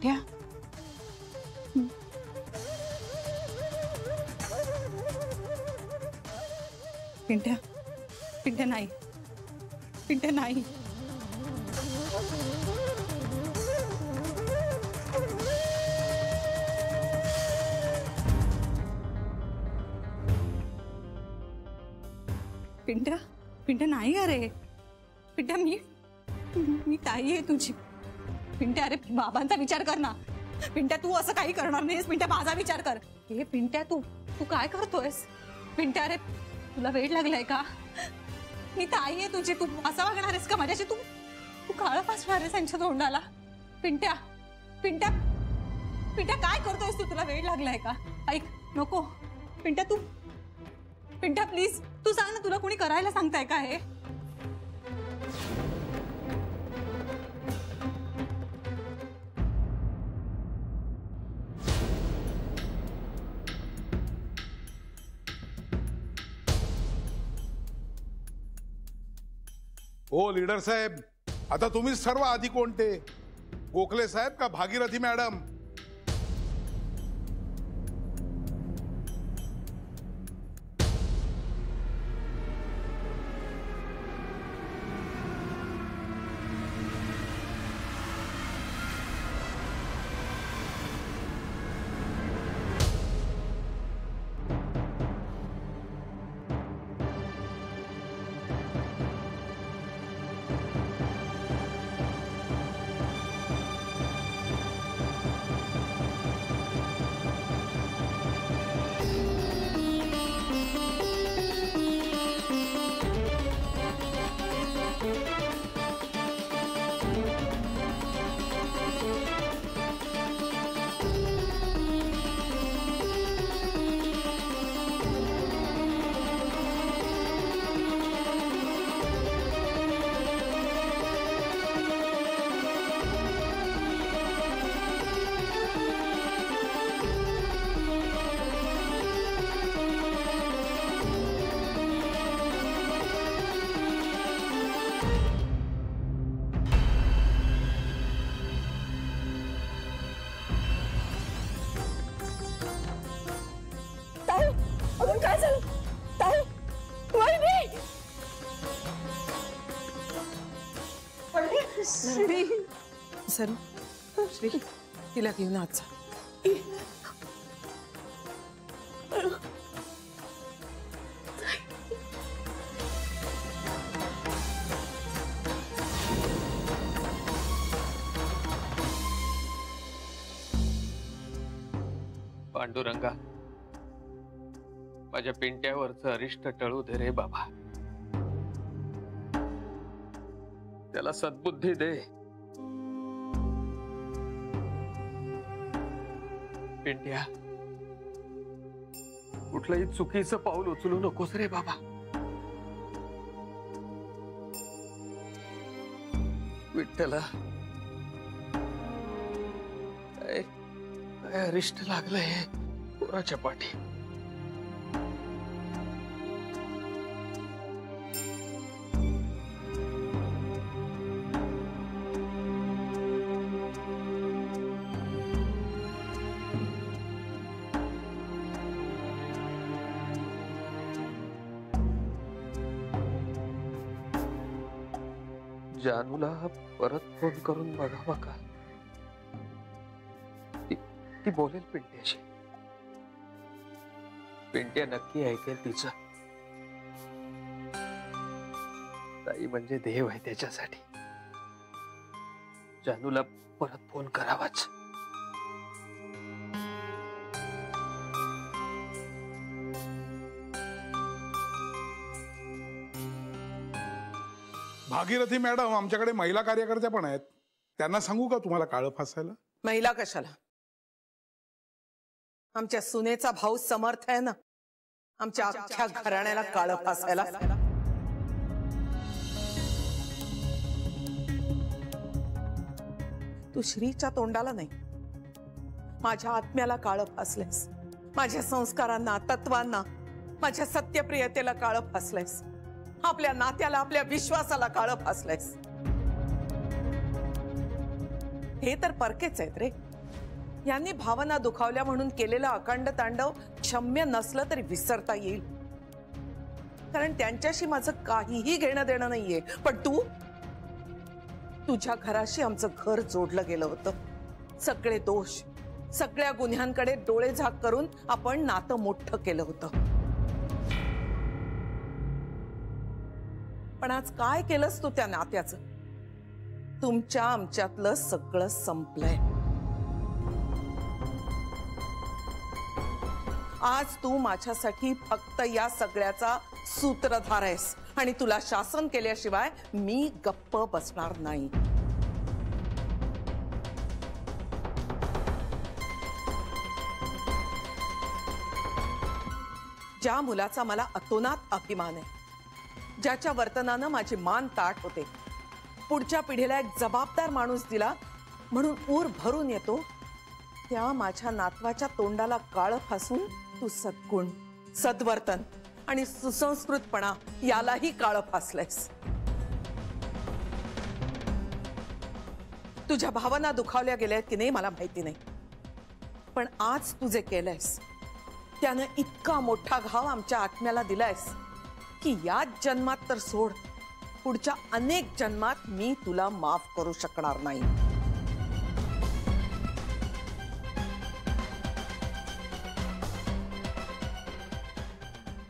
पिंट्या पिंट्या पिंट्या नाही, पिंट्या नाही. पिंट्या पिंट्या नाही. अरे पिंट्या मी ताई आहे तुझी. पिंट्या अरे बाबांचा विचार कर ना. पिंट्या तू असं काही करणार नाहीस. पिंट्या माझा विचार कर. हे पिंट्या तू काय करतोयस? पिंट्या अरे तुला वेळ लागलाय का? मी ताई आहे तुझी. तू असं वागणार आहेस का माझ्याशी? तू काळं फासणार आहेस त्यांच्या तोंडाला. पिंट्या पिंट्या पिंट्या काय करतोयस तू? तुला वेळ लागलाय का? ऐक नको पिंट्या. तू पिंट्या प्लीज तू सांग ना, तुला कोणी करायला सांगताय का हे? ओ लीडर साहेब, आता तुम्हीच ठरवा आधी कोणते, गोखले साहेब का भागीरथी मॅडम? सरू श्री तिला घेऊन आत जा. पांडुरंगा, माझ्या पिंट्यावरचं अरिष्ट टळू दे रे बाबा. त्याला सद्बुद्धी दे. पिंट्या, कुठलंही चुकीचं पाऊल उचलू नकोस रे बाबा. विठ्ठला, काय अरिष्ट लागलंय पोराच्या पाठी. जानूला परत फोन करून बघावा का? ती बोलेल पिंट्याशी. पिंट्या नक्की ऐकेल तिचं. ताई म्हणजे देव आहे त्याच्यासाठी. जानूला परत फोन करावाच. भागीरथी मॅडम, आमच्याकडे महिला कार्यकर्त्या पण आहेत. त्यांना सांगू का तुम्हाला काळं फासायला? महिला कशाला? आमच्या सुनेचा भाऊ समर्थ आहे ना, आमच्या अख्ख्या घराण्याला काळं फासायला. तू श्रीच्या तोंडाला नाही, माझ्या आत्म्याला काळं फासलेस. माझ्या संस्कारांना, तत्वांना, माझ्या सत्यप्रियतेला काळं फासलेस. आपल्या नात्याला, आपल्या विश्वासाला काळं फासलेस. हे तर परकेच आहेत रे. यांनी भावना दुखावल्या म्हणून केलेलं अखंड तांडव क्षम्य नसलं तरी विसरता येईल, कारण त्यांच्याशी माझं काहीही घेणं देणं नाहीये. पण तुझ्या घराशी आमचं घर जोडलं गेलं होतं. सगळे दोष, सगळ्या गुन्ह्यांकडे डोळे झाक करून आपण नातं मोठं केलं होतं. पण आज काय केलंस तू त्या नात्याचं? तुमच्या आमच्यातलं सगळं संपलंय. आज तू माझ्यासाठी फक्त या सगळ्याचा सूत्रधार आहेस आणि तुला शासन केल्याशिवाय मी गप्प बसणार नाही. ज्या मुलाचा मला अतोनात अभिमान आहे, ज्याच्या वर्तनानं माझी मान ताठ होते, पुढच्या पिढीला एक जबाबदार माणूस दिला म्हणून ऊर भरून येतो, त्या माझ्या नातवाच्या तोंडाला काळं फासून तू सद्गुण, सद्वर्तन आणि सुसंस्कृतपणा यालाही काळं फासलंयस. तुझ्या भावना दुखावल्या गेल्यात की नाही मला माहिती नाही, पण आज तू जे केलंयस त्यानं इतका मोठा घाव आमच्या आत्म्याला दिलायस की याच जन्मात तर सोड, पुढच्या अनेक जन्मात मी तुला माफ करू शकणार नाही.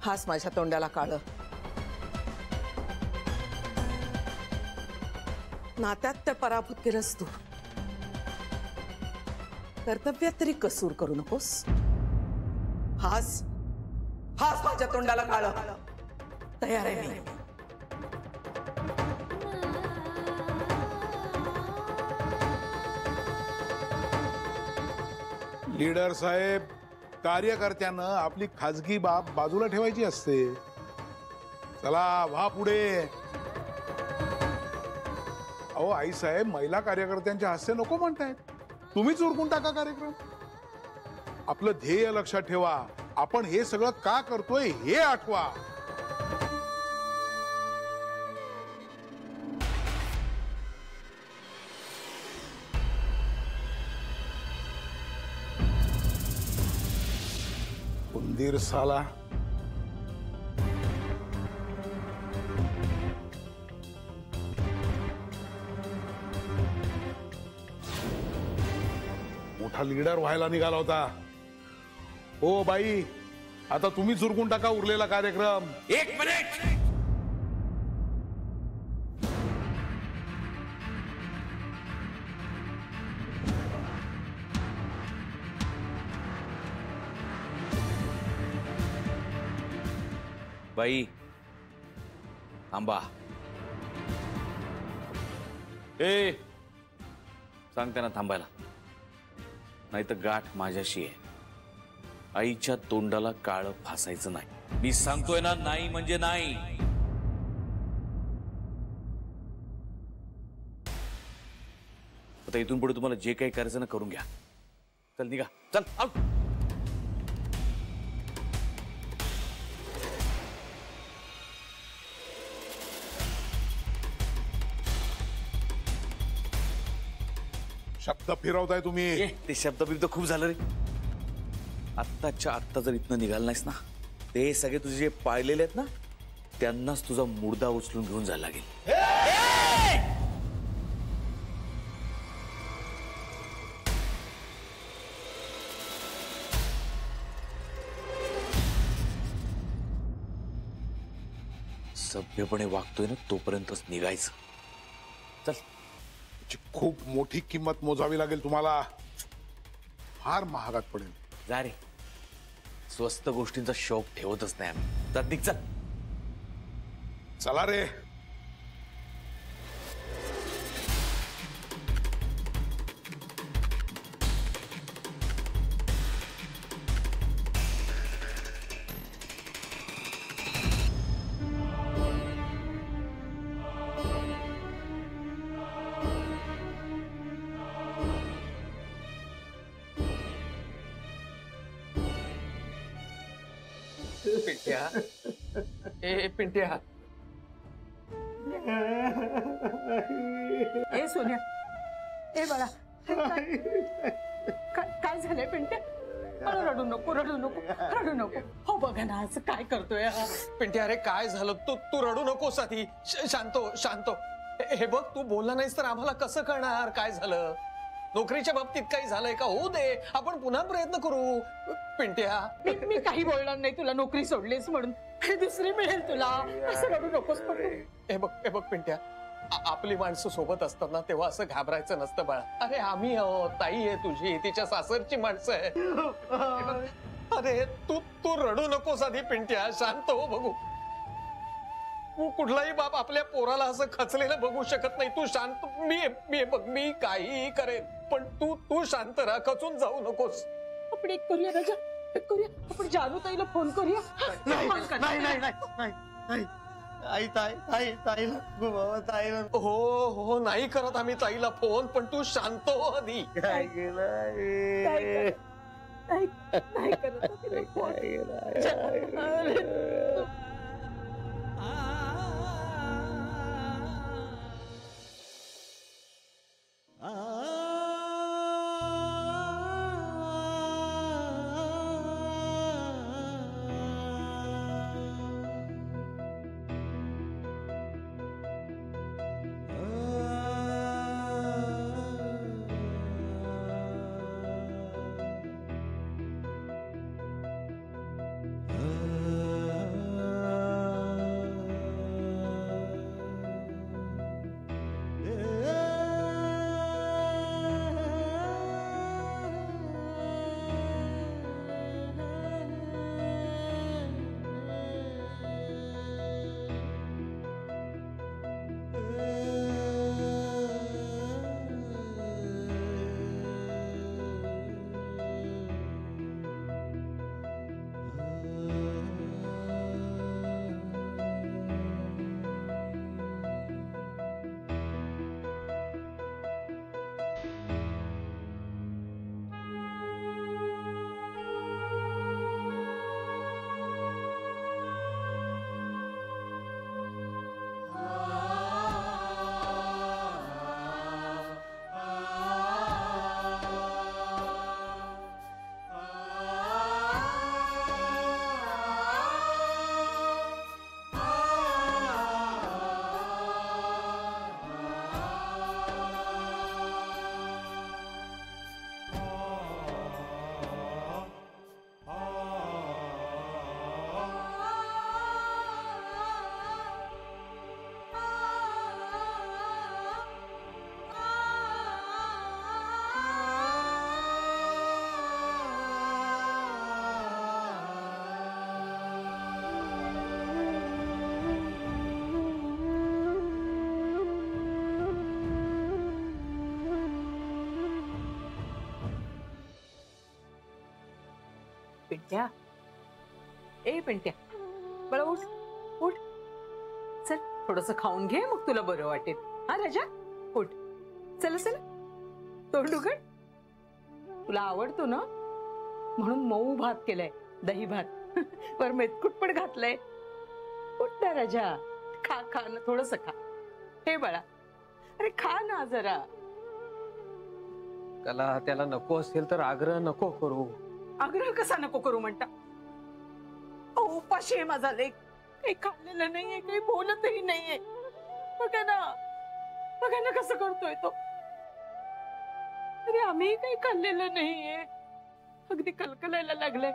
हाच माझ्या तोंडाला काळं. नात्यात तर पराभूत केलंस तू, कर्तव्यात तरी कसूर करू नकोस. हाच माझ्या तोंडाला काळं. तयार आहे मी. लीडर साहेब, कार्यकर्त्यांना आपली खाजगी बाब बाजूला ठेवायची असते. चला व्हा पुढे. अहो आई साहेब, महिला कार्यकर्त्यांच्या हास्य नको म्हणतायत, तुम्हीच उरकून टाका कार्यक्रम. आपलं ध्येय लक्षात ठेवा. आपण हे सगळं का करतोय हे आठवा. उंदीर साला. मोठा लीडर व्हायला निघाला होता. ओ बाई, आता तुम्हीच उरकून टाका उरलेला कार्यक्रम. एक मिनिट. बाई थांबा. ए सांग त्यांना थांबायला, नाही तर गाठ माझ्याशी आहे. आईच्या तोंडाला काळं फासायचं नाही. मी सांगतोय ना, नाही म्हणजे नाही. आता इथून पुढे तुम्हाला जे काही करायचं ना करून घ्या. चल निघा, चल आउट. शब्द फिरवताय तुम्ही. ते शब्द बिब्द खूप झालं रे. आत्ताच्या आत्ता जर इथनं निघाल नाहीस ना, ते सगळे तुझे जे पाळलेले आहेत ना, त्यांनाच तुझा मुर्दा उचलून घेऊन जायला लागेल. सभ्यपणे वागतोय ना तोपर्यंतच निघायचं. चल. खूप मोठी किंमत मोजावी लागेल तुम्हाला. फार महागात पडेल. जा रे. स्वस्त गोष्टींचा शौक ठेवतच नाही आम्ही. चल निघ, चल. चला रे. पिंट्या, ए पिंट्या. ए सोन्या, ए बाळा, काय झालंय पिंट्या? रडू नको रडू नको रडू नको. हो बघा ना असं काय करतोय हा. पिंट्या अरे काय झालं? तू रडू नकोस आधी. शांत हो, शांत हो. हे बघ तू बोलला नाहीस तर आम्हाला कसं कळणार काय झालं. नोकरीच्या बाबतीत काही झालंय का? होऊ दे, आपण पुन्हा प्रयत्न करू. पिंट्या मी काही बोलणार नाही तुला नोकरी सोडलीस म्हणून. दुसरी मिळेल तुला. असं रडू नकोस पण तू. हे बघ पिंट्या, आपली माणसं सोबत असतात ना तेव्हा असं घाबरायचं नसतं बाळा. अरे आम्ही आहोत, ताई आहे तुझी, तिच्या सासरची माणसं आहे. अरे तू रडू नकोस आधी पिंट्या, शांत हो. बघू कुठलाही बाप आपल्या पोराला असं खचलेलं बघू शकत नाही. तू शांत. मी बघ मी काहीही करेन पण तू शांत राहा, खचून जाऊ नकोस. आपण एक करूया राजा, एक करूया. आपण जानूताईला फोन करूया. नाही आई ताई ताईला हो नाही करत आम्ही ताईला फोन, पण तू शांत हो आधी. काय केलं नाही करत तिला फोन. पिंट्या, ए पिंट्या, बरं उठ उठ. चल थोडस खाऊन घे मग तुला बरं वाटेल. हा राजा उठ. चल चल तोंड उघड. तुला आवडतो ना म्हणून मऊ भात केलाय, दही भात. वर मेतकूट पण घातलंय. उठ ना राजा, खा खा ना थोडस खा. हे बाळा, अरे खा ना जरा. त्याला त्याला नको असेल तर आग्रह नको करू. आग्रह कसा नको करू म्हणता? उपाशी आहे माझा लेक, काही खाल्लेलं नाहीये, काही बोलतही नाहीये. बघा ना कसं करतोय तो. अरे आम्ही काही खाल्लेलं नाहीये, अगदी कलकलायला लागलंय.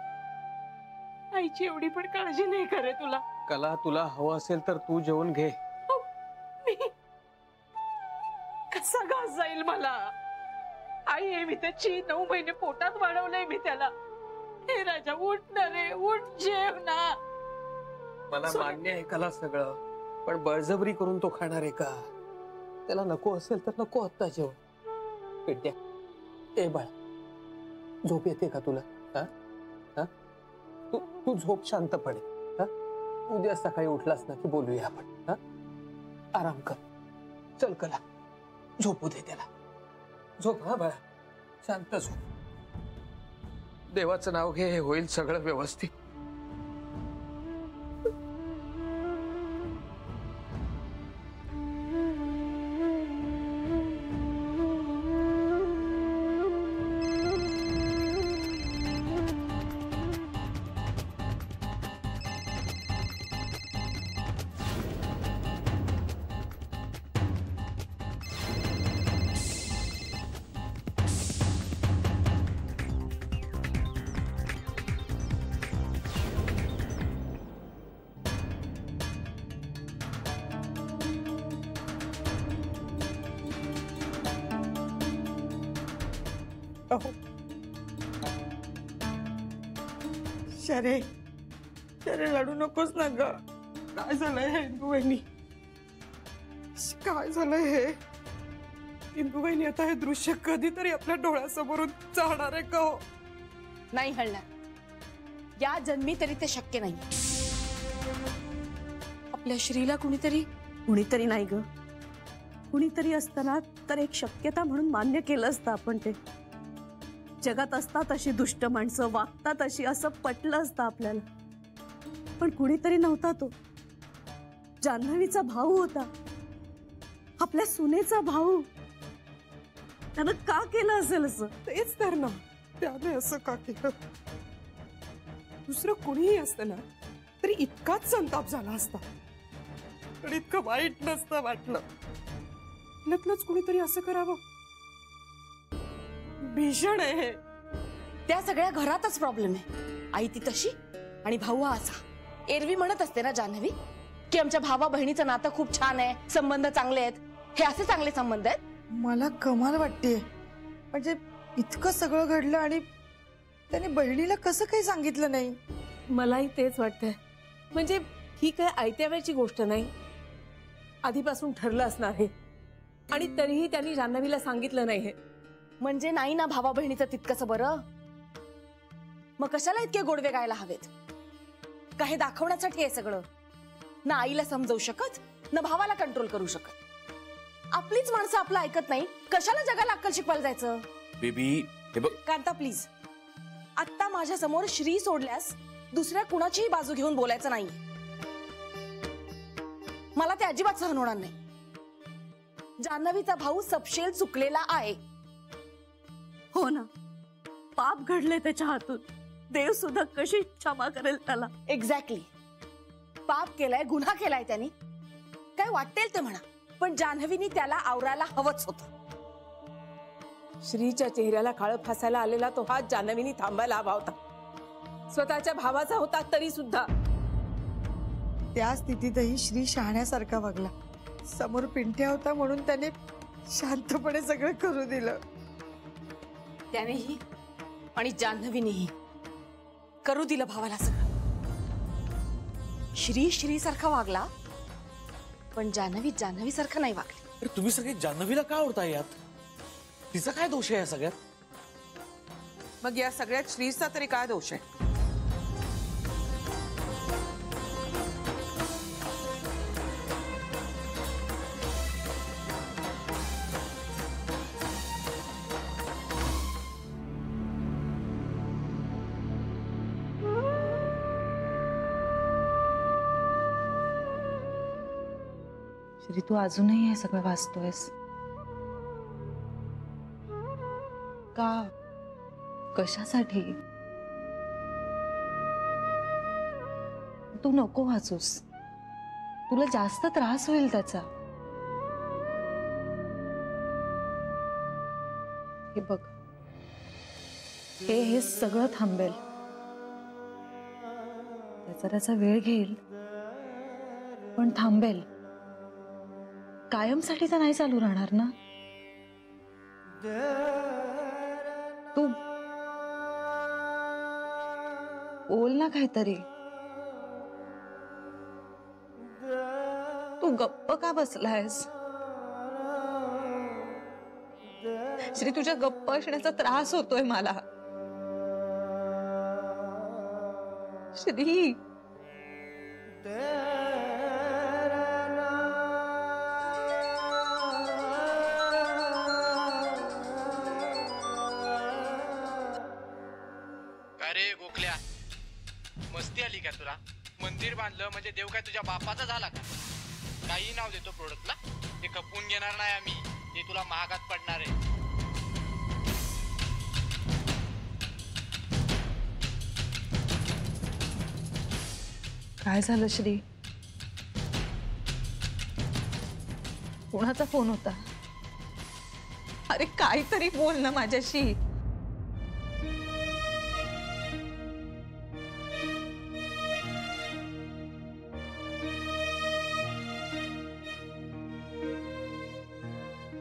आईची एवढी पण काळजी नाही करे तुला. कला तुला हवं असेल तर तू जेवण घे. मी कसा घास जाईल मला? आई आहे मी त्याची, 9 महिने पोटात वाढवलंय मी त्याला. हे राजा उठ ना रे, उठ जेव ना. मला मान्य आहे कला सगळं, पण बळजबरी करून तो खाणार आहे का? त्याला नको असेल तर नको आत्ता जेवण. पिंट्या, ए बाळा, झोप येते का तुला? हा तू झोप शांतपणे. उद्या सकाळी उठलास ना की बोलूया आपण. आराम कर. चल कला, झोपू दे त्याला. झोप हा बाळा, शांत झोप. देवाचं नाव घे, होईल सगळं व्यवस्थित. अहो शरे शरे रडू नकोस ना ग. काय झालंय हे इंदू वहिनी? काय झालंय हे इंदू वहिनी? आता हे दृश्य कधीतरी आपल्या डोळ्यासमोरून जाणार आहे का हो? नाही हलणार. या जन्मी तरी ते शक्य नाही. आपल्या श्रीला कुणीतरी नाही ग. कुणीतरी असताना तर एक शक्यता म्हणून मान्य केलं असतं आपण. ते जगात असतात अशी दुष्ट माणसं, वागतात अशी, असं पटलं असतं आपल्याला. पण कुणीतरी नव्हता तो. जान्हवीचा भाऊ होता, आपल्या सुनेचा भाऊ. त्यानं का केलं असेल असं? तेच तर ना, त्याने असं का केलं? दुसरं कुणीही असतं ना तरी इतकाच संताप झाला असता, पण इतकं वाईट नसतं वाटलं. आपल्यातलंच कुणीतरी असं करावं. भीषण आहे हे. त्या सगळ्या घरातच प्रॉब्लेम आहे. आई ती तशी आणि भाऊ हा असा. एरवी म्हणत असते ना जान्हवी की आमच्या भावा बहिणीचं नातं खूप छान आहे, संबंध चांगले आहेत. हे असे चांगले संबंध आहेत? मला कमाल वाटते. म्हणजे इतकं सगळं घडलं आणि त्याने बहिणीला कसं काही सांगितलं नाही? मलाही तेच वाटतंय. म्हणजे ही काय आयत्या वेळची गोष्ट नाही, आधीपासून ठरलं असणार हे. आणि तरीही त्यांनी जान्हवीला सांगितलं नाही. हे म्हणजे नाही ना भावा बहिणीचं तितकंसं बरं. मग कशाला इतके गोडवे गायला हवेत? का हे दाखवण्यासाठी आहे सगळं? ना आईला समजवू शकत, ना भावाला कंट्रोल करू शकत. आपलीच माणसं आपलं ऐकत नाही, कशाला जगाला अक्कल शिकवायला जायचं? बेबी हे बघ. कांता प्लीज, आता माझ्या समोर श्री सोडल्यास दुसऱ्या कुणाचीही बाजू घेऊन बोलायचं नाही. मला ते अजिबात सहन होणार नाही. जान्हवीचा भाऊ सपशेल चुकलेला आहे. हो ना, पाप घडले त्याच्या हातून. देव सुद्धा कशी क्षमा करेल त्याला? एक्झॅक्टली. पाप केलाय, गुन्हा केलाय त्यांनी. काय वाटेल ते म्हणा, पण जान्हवीनी त्याला आवरायला हवंच होतं. श्रीच्या चेहऱ्याला काळं फासायला आलेला तो हात जान्हवीनी थांबायला हवा होता. स्वतःच्या भावाचा होता तरी सुद्धा. त्या स्थितीतही श्री शहाण्यासारखा वागला. समोर पिंट्या होता म्हणून त्याने शांतपणे सगळं करू दिलं. त्यानेही आणि जान्हवीनेही करू दिलं भावाला सगळं. श्री सारखा वागला, पण जान्हवी सारखं नाही वागली. अरे तुम्ही सगळे जान्हवीला का आवडता यात? तिचा काय दोष आहे या सगळ्यात? मग या सगळ्यात श्रीचा तरी काय दोष आहे? श्री, तू अजूनही हे सगळं वाचतोयस का? कशासाठी? तू नको वाचूस, तुला जास्त त्रास होईल त्याचा. हे बघ, हे सगळं थांबेल. त्याचा वेळ घेईल, पण थांबेल. कायमसाठी तर नाही चालू राहणार ना. तू बोल ना काहीतरी. तू गप्प का बसलायस? श्री, तुझ्या गप्प असण्याचा त्रास होतोय मला. श्री, अरे गोखल्या, मस्ती आली का तुला? मंदिर बांधलं म्हणजे देव काय तुझ्या बापाचा झाला का? काही नाव देतो प्रोडक्टला, ते खपवून घेणार नाही आम्ही. ते तुला महागात पडणार आहे. काय झालं श्री? कोणाचा फोन होता? अरे काहीतरी बोल ना माझ्याशी.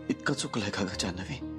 इतकं चुकलंय का ग जान्हवी?